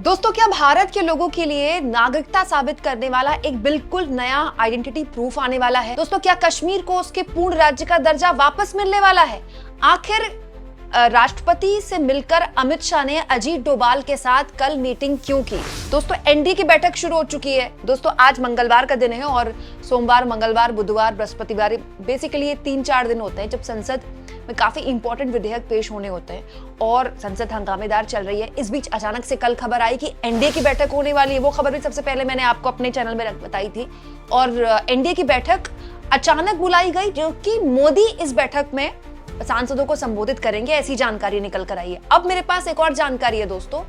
दोस्तों, क्या भारत के लोगों के लिए नागरिकता साबित करने वाला एक बिल्कुल नया आइडेंटिटी प्रूफ आने वाला है? दोस्तों, क्या कश्मीर को उसके पूर्ण राज्य का दर्जा वापस मिलने वाला है? आखिर राष्ट्रपति से मिलकर अमित शाह ने अजीत डोभाल के साथ कल मीटिंग क्यों की? दोस्तों, एनडीए की बैठक शुरू हो चुकी है। दोस्तों, आज मंगलवार का दिन है और सोमवार, मंगलवार, बुधवार, बृहस्पतिवार, बेसिकली ये 3-4 दिन होते हैं जब संसद में काफी इंपॉर्टेंट विधेयक पेश होने होते हैं और संसद हंगामेदार चल रही है। इस बीच अचानक से कल खबर आई कि एनडीए की बैठक होने वाली है। वो खबर भी सबसे पहले मैंने आपको अपने चैनल में बताई थी और एनडीए की बैठक अचानक बुलाई गई, जो कि मोदी इस बैठक में सांसदों को संबोधित करेंगे, ऐसी जानकारी निकल कर आई है। अब मेरे पास एक और जानकारी है दोस्तों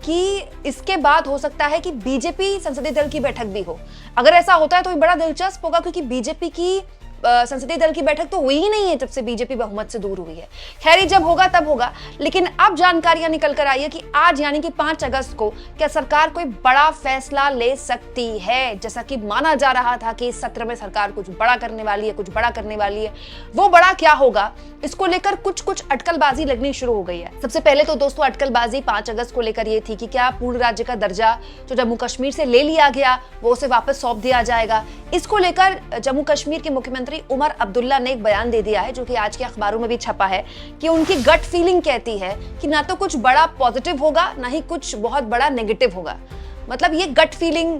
कि इसके बाद हो सकता है कि बीजेपी संसदीय दल की बैठक भी हो। अगर ऐसा होता है तो ये बड़ा दिलचस्प होगा, क्योंकि बीजेपी की संसदीय दल की बैठक तो हुई ही नहीं है जब से बीजेपी बहुमत से दूर हुई है। खैर, जब होगा तब होगा। लेकिन अब जानकारियां निकल कर आई है कि आज यानी कि 5 अगस्त को क्या सरकार कोई बड़ा फैसला ले सकती है। जैसा कि माना जा रहा था कि इस सत्र में सरकार कुछ बड़ा करने वाली है, कुछ बड़ा करने वाली है। वो बड़ा क्या होगा, इसको लेकर कुछ अटकलबाजी लगनी शुरू हो गई है। सबसे पहले तो दोस्तों अटकलबाजी 5 अगस्त को लेकर ये थी कि क्या पूर्ण राज्य का दर्जा जो जम्मू कश्मीर से ले लिया गया वो उसे वापस सौंप दिया जाएगा। इसको लेकर जम्मू कश्मीर के मुख्यमंत्री उमर अब्दुल्ला ने एक बयान दे दिया है, जो कि आज के अखबारों में भी छपा है, कि उनकी गट फीलिंग कहती है कि ना तो कुछ बड़ा पॉजिटिव होगा, ना ही कुछ बहुत बड़ा नेगेटिव होगा। मतलब ये गट फीलिंग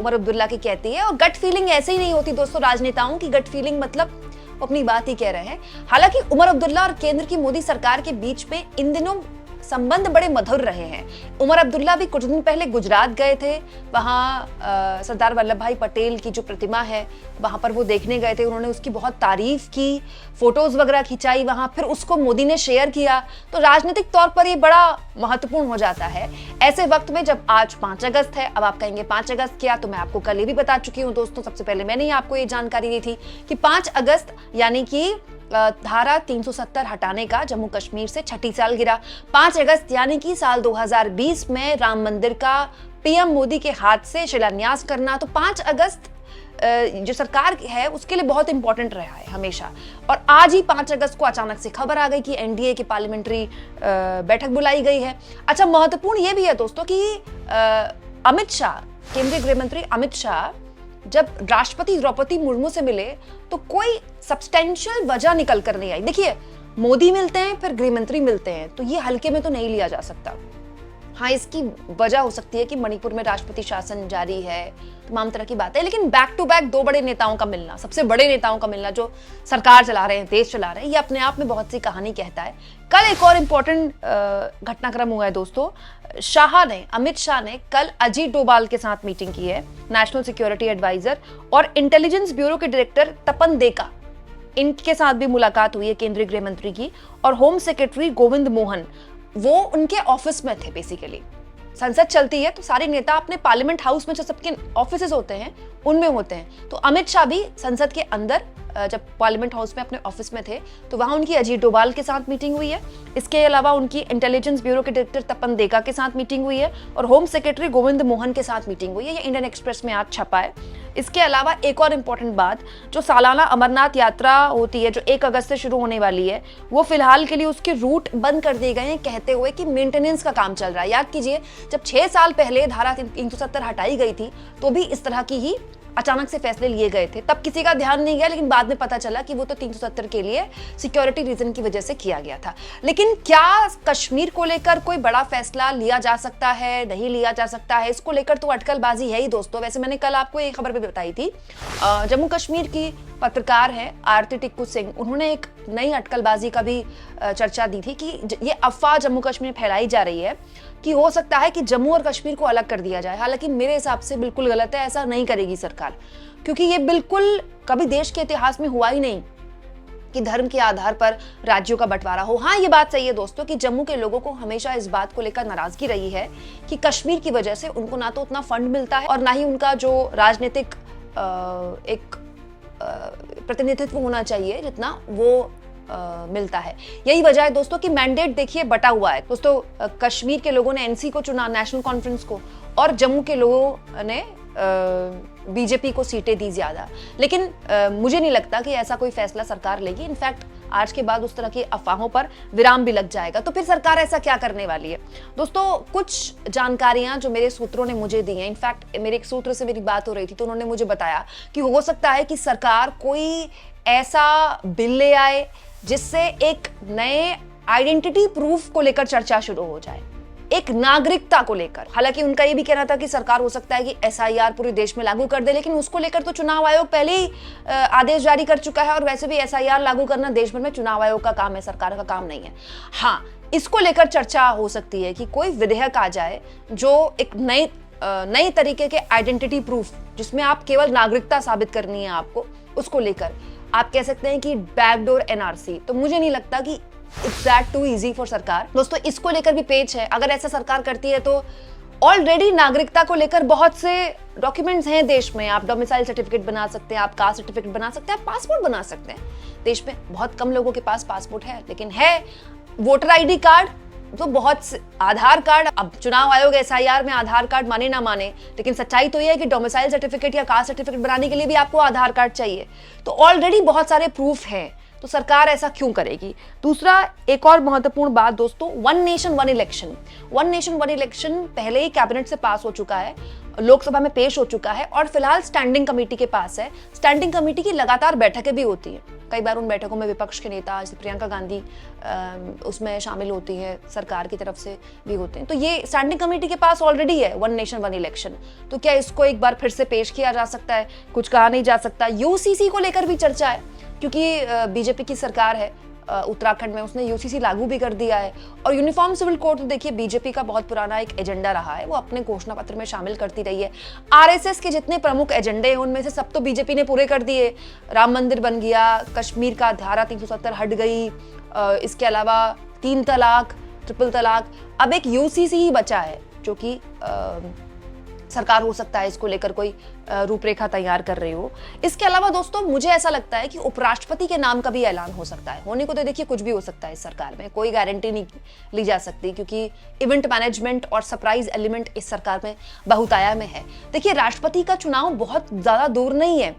उमर अब्दुल्ला की कहती है। और गट फीलिंग ऐसे ही नहीं होती दोस्तों राजनेताओं की। गट फीलिंग मतलब अपनी बात ही कह रहे हैं। हालांकि उमर अब्दुल्ला और केंद्र की मोदी सरकार के बीच में इन दिनों संबंध बड़े मधुर रहे हैं। उमर अब्दुल्ला भी कुछ दिन पहले गुजरात गए थे। वहां सरदार वल्लभ भाई पटेल की जो प्रतिमा है वहां पर वो देखने गए थे। उन्होंने उसकी बहुत तारीफ की, फोटोज वगैरह खिंचाई वहां, फिर उसको मोदी ने शेयर किया। तो राजनीतिक तौर पर ये बड़ा महत्वपूर्ण हो जाता है ऐसे वक्त में जब आज 5 अगस्त है। अब आप कहेंगे 5 अगस्त क्या, तो मैं आपको कल ये भी बता चुकी हूँ दोस्तों। सबसे पहले मैंने ही आपको ये जानकारी दी थी कि 5 अगस्त यानी कि धारा 370 हटाने का जम्मू कश्मीर से 6ठी सालगिरह। 5 अगस्त यानी कि साल 2020 में राम मंदिर का पीएम मोदी के हाथ से शिलान्यास करना। तो 5 अगस्त जो सरकार है उसके लिए बहुत इंपॉर्टेंट रहा है हमेशा। और आज ही 5 अगस्त को अचानक से खबर आ गई कि एनडीए की पार्लियामेंट्री बैठक बुलाई गई है। अच्छा, महत्वपूर्ण यह भी है दोस्तों कि अमित शाह, केंद्रीय गृह मंत्री अमित शाह जब राष्ट्रपति द्रौपदी मुर्मू से मिले तो कोई सब्सटेंशियल वजह निकल कर नहीं आई। देखिए, मोदी मिलते हैं फिर गृह मंत्री मिलते हैं, तो ये हल्के में तो नहीं लिया जा सकता। हाँ, इसकी वजह हो सकती है कि मणिपुर में राष्ट्रपति शासन जारी है, तमाम तरह की बात है। लेकिन बैक टू बैक 2 बड़े नेताओं का मिलना, सबसे बड़े नेताओं का मिलना जो सरकार चला रहे हैं, देश चला रहे हैं, ये अपने आप में बहुत सी कहानी कहता है। कल एक और इम्पोर्टेंट घटनाक्रम हुआ है दोस्तों। अमित शाह ने कल अजीत डोभाल के साथ मीटिंग की है, नेशनल सिक्योरिटी एडवाइजर और इंटेलिजेंस ब्यूरो के डायरेक्टर तपन देका, इनके साथ भी मुलाकात हुई है केंद्रीय गृह मंत्री की। और होम सेक्रेटरी गोविंद मोहन, वो उनके ऑफिस में थे। बेसिकली संसद चलती है तो सारे नेता अपने पार्लियामेंट हाउस में जो सबके ऑफिस होते हैं उनमें होते हैं। तो अमित शाह भी संसद के अंदर जब पार्लियामेंट हाउस में अपने ऑफिस में थे तो वहां उनकी अजीत डोभाल के साथ मीटिंग हुई है। इसके अलावा उनकी इंटेलिजेंस ब्यूरो के डायरेक्टर तपन देका के साथ मीटिंग हुई है और होम सेक्रेटरी गोविंद मोहन के साथ मीटिंग हुई है। ये इंडियन एक्सप्रेस में आज छपा है। इसके अलावा एक और इम्पोर्टेंट बात, जो सालाना अमरनाथ यात्रा होती है जो 1 अगस्त से शुरू होने वाली है, वो फिलहाल के लिए उसके रूट बंद कर दिए गए हैं, कहते हुए कि मेंटेनेंस का काम चल रहा है। याद कीजिए, जब 6 साल पहले धारा 370 हटाई गई थी तो भी इस तरह की ही अचानक से फैसले लिए गए थे। तब किसी का ध्यान नहीं गया, लेकिन बाद में पता चला कि वो तो 370 के लिए सिक्योरिटी रीजन की वजह से किया गया था। लेकिन क्या कश्मीर को लेकर कोई बड़ा फैसला लिया जा सकता है, नहीं लिया जा सकता है, इसको लेकर तो अटकलबाजी है ही दोस्तों। वैसे मैंने कल आपको एक खबर भी बताई थी, जम्मू कश्मीर की पत्रकार है आरती टिक्कू सिंह, उन्होंने एक नई अटकलबाजी का भी चर्चा दी थी कि ये अफवाह जम्मू कश्मीर में फैलाई जा रही है कि हो सकता है कि जम्मू और कश्मीर को अलग कर दिया जाए। हालांकि मेरे हिसाब से बिल्कुल गलत है, ऐसा नहीं करेगी सरकार, क्योंकि ये बिल्कुल कभी देश के इतिहास में हुआ ही नहीं कि धर्म के आधार पर राज्यों का बंटवारा हो। हाँ, ये बात सही है दोस्तों कि जम्मू के लोगों को हमेशा इस बात को लेकर नाराजगी रही है कि कश्मीर की वजह से उनको ना तो उतना फंड मिलता है और ना ही उनका जो राजनीतिक एक प्रतिनिधित्व होना चाहिए जितना वो मिलता है। यही वजह है दोस्तों कि मैंडेट देखिए बटा हुआ है दोस्तों। कश्मीर के लोगों ने एनसी को चुना, नेशनल कॉन्फ्रेंस को, और जम्मू के लोगों ने बीजेपी को सीटें दी ज्यादा। लेकिन मुझे नहीं लगता कि ऐसा कोई फैसला सरकार लेगी। इनफैक्ट आज के बाद उस तरह की अफवाहों पर विराम भी लग जाएगा। तो फिर सरकार ऐसा क्या करने वाली है? दोस्तों, कुछ जानकारियां जो मेरे सूत्रों ने मुझे दी हैं, इनफैक्ट मेरे एक सूत्र से मेरी बात हो रही थी तो उन्होंने मुझे बताया कि हो सकता है कि सरकार कोई ऐसा बिल ले आए जिससे एक नए आइडेंटिटी प्रूफ को लेकर चर्चा शुरू हो जाए, एक नागरिकता को लेकर। हालांकि उनका ये भी कहना था कि सरकार हो सकता है कि एसआईआर पूरे देश में लागू कर दे, लेकिन उसको लेकर तो चुनाव आयोग पहले ही आदेश जारी कर चुका है और वैसे भी एसआईआर लागू करना देश भर में चुनाव आयोग का काम है, सरकार का काम नहीं है। हाँ, इसको लेकर चर्चा हो सकती है कि कोई विधेयक आ जाए जो एक नई तरीके के आइडेंटिटी प्रूफ, जिसमें आप केवल नागरिकता साबित करनी है आपको, उसको लेकर आप कह सकते हैं कि बैकडोर एनआरसी। तो मुझे नहीं लगता कि it's that too easy for सरकार। दोस्तों, इसको लेकर भी पेच है। अगर ऐसा सरकार करती है तो ऑलरेडी नागरिकता को लेकर बहुत से डॉक्यूमेंट्स हैं देश में। आप डोमिसाइल सर्टिफिकेट बना सकते हैं, आप कास्ट सर्टिफिकेट बना सकते हैं, आप पासपोर्ट बना सकते हैं। देश में बहुत कम लोगों के पास पासपोर्ट है, लेकिन है वोटर आईडी कार्ड, तो बहुत आधार कार्ड। अब चुनाव आयोग एसआईआर में आधार कार्ड माने ना माने, लेकिन सच्चाई तो यह है कि डोमिसाइल सर्टिफिकेट या कास्ट सर्टिफिकेट बनाने के लिए भी आपको आधार कार्ड चाहिए। तो ऑलरेडी बहुत सारे प्रूफ हैं, तो सरकार ऐसा क्यों करेगी? दूसरा, एक और महत्वपूर्ण बात दोस्तों, one nation one election. One nation one election पहले ही कैबिनेट से पास हो चुका है, लोकसभा में पेश हो चुका है और फिलहाल स्टैंडिंग कमेटी के पास है। स्टैंडिंग कमेटी की लगातार बैठकें भी होती हैं। कई बार उन बैठकों में विपक्ष के नेता जैसे प्रियंका गांधी उसमें शामिल होती है, सरकार की तरफ से भी होते हैं। तो ये स्टैंडिंग कमेटी के पास ऑलरेडी है वन नेशन वन इलेक्शन। तो क्या इसको एक बार फिर से पेश किया जा सकता है? कुछ कहा नहीं जा सकता। यूसीसी को लेकर भी चर्चा है, क्योंकि बीजेपी की सरकार है उत्तराखंड में, उसने यूसीसी लागू भी कर दिया है। और यूनिफॉर्म सिविल कोड तो देखिए बीजेपी का बहुत पुराना एक एजेंडा रहा है, वो अपने घोषणा पत्र में शामिल करती रही है। आरएसएस के जितने प्रमुख एजेंडे हैं उनमें से सब तो बीजेपी ने पूरे कर दिए। राम मंदिर बन गया, कश्मीर का धारा 370 हट गई, इसके अलावा 3 तलाक, ट्रिपल तलाक। अब एक यूसीसी ही बचा है जो कि सरकार हो सकता है इसको लेकर कोई रूपरेखा तैयार कर रही हो। इसके अलावा दोस्तों, मुझे ऐसा लगता है कि उपराष्ट्रपति के नाम का भी ऐलान हो सकता है। होने को तो देखिए कुछ भी हो सकता है इस सरकार में, कोई गारंटी नहीं ली जा सकती, क्योंकि इवेंट मैनेजमेंट और सरप्राइज एलिमेंट इस सरकार में बहुताया में है। देखिए, राष्ट्रपति का चुनाव बहुत ज्यादा दूर नहीं है।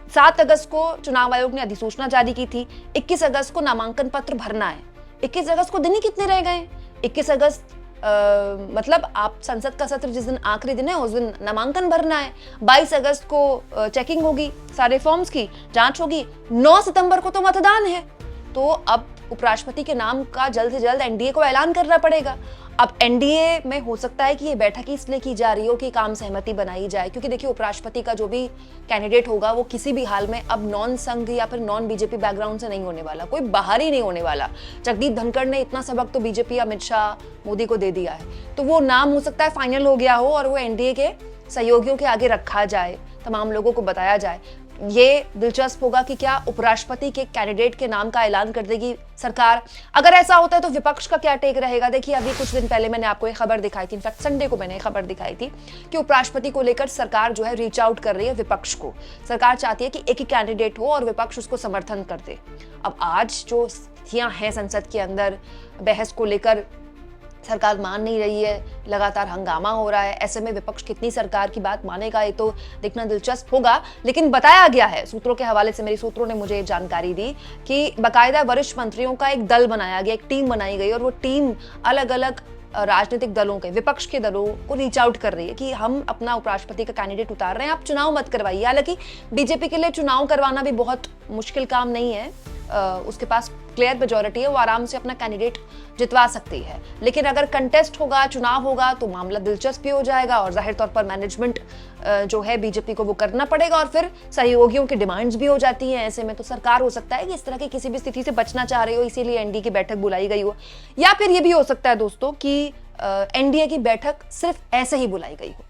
7 अगस्त को चुनाव आयोग ने अधिसूचना जारी की थी, 21 अगस्त को नामांकन पत्र भरना है। 21 अगस्त को दिन ही कितने रह गए? 21 अगस्त मतलब आप संसद का सत्र जिस दिन आखिरी दिन है उस दिन नामांकन भरना है। 22 अगस्त को चेकिंग होगी, सारे फॉर्म्स की जांच होगी, 9 सितंबर को तो मतदान है। तो अब उपराष्ट्रपति के नाम का जल्द से जल्द एनडीए को ऐलान करना पड़ेगा। अब एनडीए में हो सकता है कि ये बैठक इसलिए की जा रही हो कि काम सहमति बनाई जाए, क्योंकि देखिए उपराष्ट्रपति का जो भी कैंडिडेट होगा वो किसी भी हाल में अब नॉन संघ या फिर नॉन बीजेपी बैकग्राउंड से नहीं होने वाला, कोई बाहरी नहीं होने वाला। जगदीप धनखड़ ने इतना सबक तो बीजेपी अमित शाह मोदी को दे दिया है, तो वो नाम हो सकता है फाइनल हो गया हो और वो एनडीए के सहयोगियों के आगे रखा जाए, तमाम लोगों को बताया जाए। ये दिलचस्प होगा कि क्या उपराष्ट्रपति के कैंडिडेट के नाम का ऐलान कर देगी सरकार। अगर ऐसा होता है तो विपक्ष का क्या टेक रहेगा? देखिए, अभी कुछ दिन पहले मैंने आपको एक खबर दिखाई थी, इनफैक्ट संडे को मैंने खबर दिखाई थी कि उपराष्ट्रपति को लेकर सरकार जो है रीच आउट कर रही है विपक्ष को। सरकार चाहती है कि एक ही कैंडिडेट हो और विपक्ष उसको समर्थन कर दे। अब आज जो स्थितियां हैं संसद के अंदर, बहस को लेकर सरकार मान नहीं रही है, लगातार हंगामा हो रहा है। ऐसे में विपक्ष कितनी सरकार की बात मानेगा ये तो देखना दिलचस्प होगा। लेकिन बताया गया है, सूत्रों के हवाले से मेरे सूत्रों ने मुझे जानकारी दी कि बाकायदा वरिष्ठ मंत्रियों का एक दल बनाया गया, एक टीम बनाई गई और वो टीम अलग अलग राजनीतिक दलों के, विपक्ष के दलों को रीच आउट कर रही है कि हम अपना उपराष्ट्रपति का कैंडिडेट उतार रहे हैं, आप चुनाव मत करवाइए। हालांकि बीजेपी के लिए चुनाव करवाना भी बहुत मुश्किल काम नहीं है, उसके पास क्लियर मेजॉरिटी है, वो आराम से अपना कैंडिडेट जितवा सकती है। लेकिन अगर कंटेस्ट होगा, चुनाव होगा, तो मामला दिलचस्प भी हो जाएगा और जाहिर तौर पर मैनेजमेंट जो है बीजेपी को वो करना पड़ेगा और फिर सहयोगियों की डिमांड्स भी हो जाती हैं। ऐसे में तो सरकार हो सकता है कि इस तरह की किसी भी स्थिति से बचना चाह रही हो, इसीलिए एनडीए की बैठक बुलाई गई हो, या फिर ये भी हो सकता है दोस्तों कि एनडीए की बैठक सिर्फ ऐसे ही बुलाई गई हो।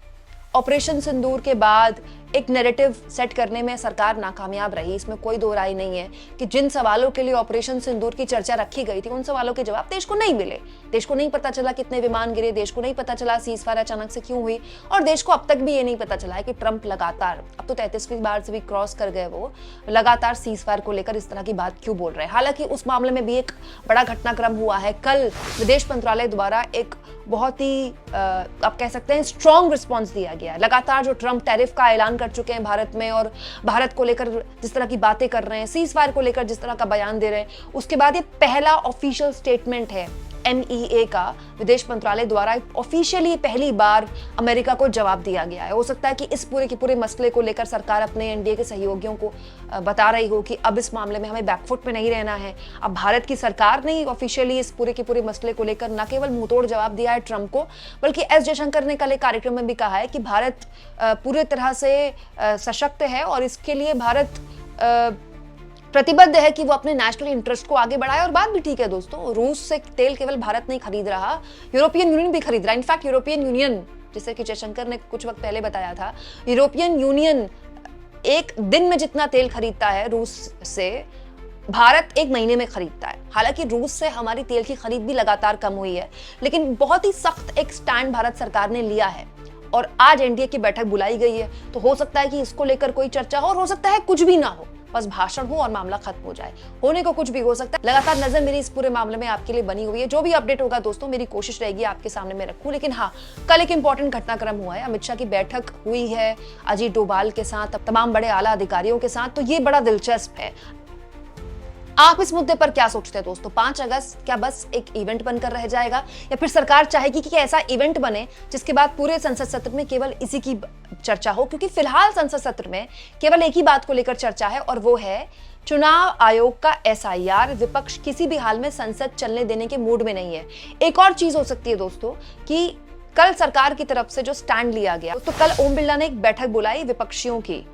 ऑपरेशन सिंदूर के बाद एक नैरेटिव सेट करने में सरकार नाकामयाब रही, इसमें कोई दो राय नहीं है कि जिन सवालों के लिए ऑपरेशन सिंदूर की चर्चा रखी गई थी उन सवालों के जवाब देश को नहीं मिले। देश को नहीं पता चला कितने विमान गिरे, देश को नहीं पता चला सीज़फायर अचानक से क्यों हुई, और देश को अब तक भी ये नहीं पता चला है कि ट्रंप लगातार, अब तो 33वीं बार से भी क्रॉस कर गए, वो लगातार सीज़फायर को लेकर इस तरह की बात क्यों बोल रहे हैं। हालांकि उस मामले में भी एक बड़ा घटनाक्रम हुआ है। कल विदेश मंत्रालय द्वारा एक बहुत ही आप कह सकते हैं स्ट्रॉन्ग रिस्पॉन्स दिया गया है। लगातार जो ट्रंप टैरिफ का ऐलान कर चुके हैं भारत में और भारत को लेकर जिस तरह की बातें कर रहे हैं, सीज फायर को लेकर जिस तरह का बयान दे रहे हैं, उसके बाद ये पहला ऑफिशियल स्टेटमेंट है MEA का, विदेश मंत्रालय द्वारा ऑफिशियली पहली बार अमेरिका को जवाब दिया गया है। हो सकता है कि इस पूरे के पूरे मसले को लेकर सरकार अपने NDA के सहयोगियों को बता रही हो कि अब इस मामले में हमें बैकफुट पे नहीं रहना है। अब भारत की सरकार ने ऑफिशियली इस पूरे के पूरे मसले को लेकर न केवल मुंहतोड़ जवाब दिया है ट्रंप को, बल्कि एस जयशंकर ने कल एक कार्यक्रम में भी कहा है कि भारत पूरे तरह से सशक्त है और इसके लिए भारत प्रतिबद्ध है कि वो अपने नेशनल इंटरेस्ट को आगे बढ़ाए। और बात भी ठीक है दोस्तों, रूस से तेल केवल भारत नहीं खरीद रहा, यूरोपियन यूनियन भी खरीद रहा है। इनफैक्ट यूरोपियन यूनियन, जैसे कि जयशंकर ने कुछ वक्त पहले बताया था, यूरोपियन यूनियन एक दिन में जितना तेल खरीदता है रूस से, भारत एक महीने में खरीदता है। हालांकि रूस से हमारी तेल की खरीद भी लगातार कम हुई है, लेकिन बहुत ही सख्त एक स्टैंड भारत सरकार ने लिया है और आज NDA की बैठक बुलाई गई है। तो हो सकता है कि इसको लेकर कोई चर्चा हो और हो सकता है कुछ भी ना हो, बस भाषण हो और मामला खत्म हो जाए। होने को कुछ भी हो सकता है। लगातार नजर मेरी इस पूरे मामले में आपके लिए बनी हुई है। जो भी अपडेट होगा दोस्तों, मेरी कोशिश रहेगी आपके सामने मैं रखूं। लेकिन हाँ, कल एक इंपॉर्टेंट घटनाक्रम हुआ है। अमित शाह की बैठक हुई है अजीत डोभाल के साथ, तमाम बड़े आला अधिकारियों के साथ, तो ये बड़ा दिलचस्प है। आप इस मुद्दे पर क्या सोचते हैं दोस्तों? 5 अगस्त क्या बस एक इवेंट बनकर रह जाएगा, या फिर सरकार चाहेगी कि ऐसा इवेंट बने जिसके बाद पूरे संसद सत्र में केवल इसी की चर्चा हो? क्योंकि फिलहाल संसद सत्र में केवल एक ही बात को लेकर चर्चा है और वो है चुनाव आयोग का SIR। विपक्ष किसी भी हाल में संसद चलने देने के मूड में नहीं है। एक और चीज हो सकती है दोस्तों कि कल सरकार की तरफ से जो स्टैंड लिया गया, तो कल ओम बिरला ने एक बैठक बुलाई विपक्षियों की,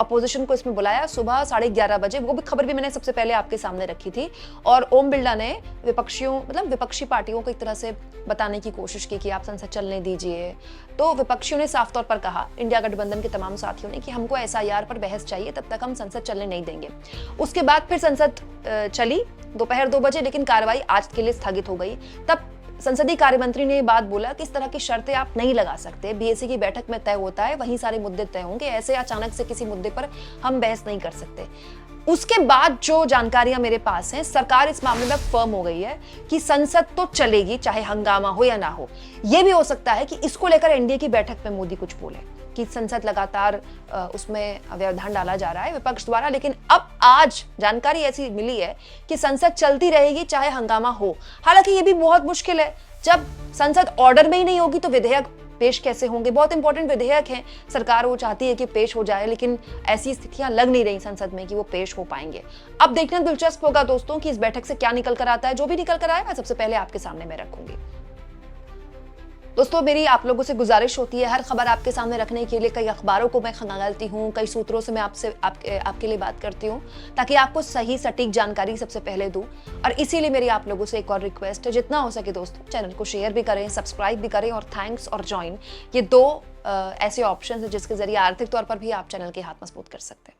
अपोजिशन को इसमें बुलाया सुबह 11:30 बजे। वो भी खबर भी मैंने सबसे पहले आपके सामने रखी थी। और ओम बिरला ने विपक्षियों मतलब विपक्षी पार्टियों को एक तरह से बताने की कोशिश की कि आप संसद चलने दीजिए। तो विपक्षियों ने साफ तौर पर कहा, इंडिया गठबंधन के तमाम साथियों ने, कि हमको SIR पर बहस चाहिए, तब तक हम संसद चलने नहीं देंगे। उसके बाद फिर संसद चली दोपहर 2 बजे, लेकिन कार्रवाई आज के लिए स्थगित हो गई। तब संसदीय कार्य मंत्री ने बात बोला कि इस तरह की शर्तें आप नहीं लगा सकते, BSC की बैठक में तय होता है, वहीं सारे मुद्दे तय होंगे, ऐसे अचानक से किसी मुद्दे पर हम बहस नहीं कर सकते। उसके बाद जो जानकारियां मेरे पास हैं, सरकार इस मामले में फर्म हो गई है कि संसद तो चलेगी, चाहे हंगामा हो या ना हो। यह भी हो सकता है कि इसको लेकर NDA की बैठक में मोदी कुछ बोले कि संसद लगातार उसमें व्यवधान डाला जा रहा है विपक्ष द्वारा। लेकिन अब आज जानकारी ऐसी मिली है कि संसद चलती रहेगी चाहे हंगामा हो। हालांकि ये भी बहुत मुश्किल है, जब संसद ऑर्डर में ही नहीं होगी तो विधेयक पेश कैसे होंगे? बहुत इंपॉर्टेंट विधेयक हैं, सरकार वो चाहती है कि पेश हो जाए, लेकिन ऐसी स्थितियां लग नहीं रही संसद में कि वो पेश हो पाएंगे। अब देखना दिलचस्प होगा दोस्तों कि इस बैठक से क्या निकल कर आता है। जो भी निकल कर आएगा सबसे पहले आपके सामने मैं रखूंगी। दोस्तों, मेरी आप लोगों से गुजारिश होती है हर खबर आपके सामने रखने के लिए। कई अखबारों को मैं खंगालती हूँ, कई सूत्रों से मैं आपके लिए बात करती हूँ, ताकि आपको सही सटीक जानकारी सबसे पहले दूँ। और इसीलिए मेरी आप लोगों से एक और रिक्वेस्ट है, जितना हो सके दोस्तों चैनल को शेयर भी करें, सब्सक्राइब भी करें, और थैंक्स और ज्वाइन, ये 2 ऐसे ऑप्शन है जिसके जरिए आर्थिक तौर पर भी आप चैनल के हाथ मजबूत कर सकते हैं।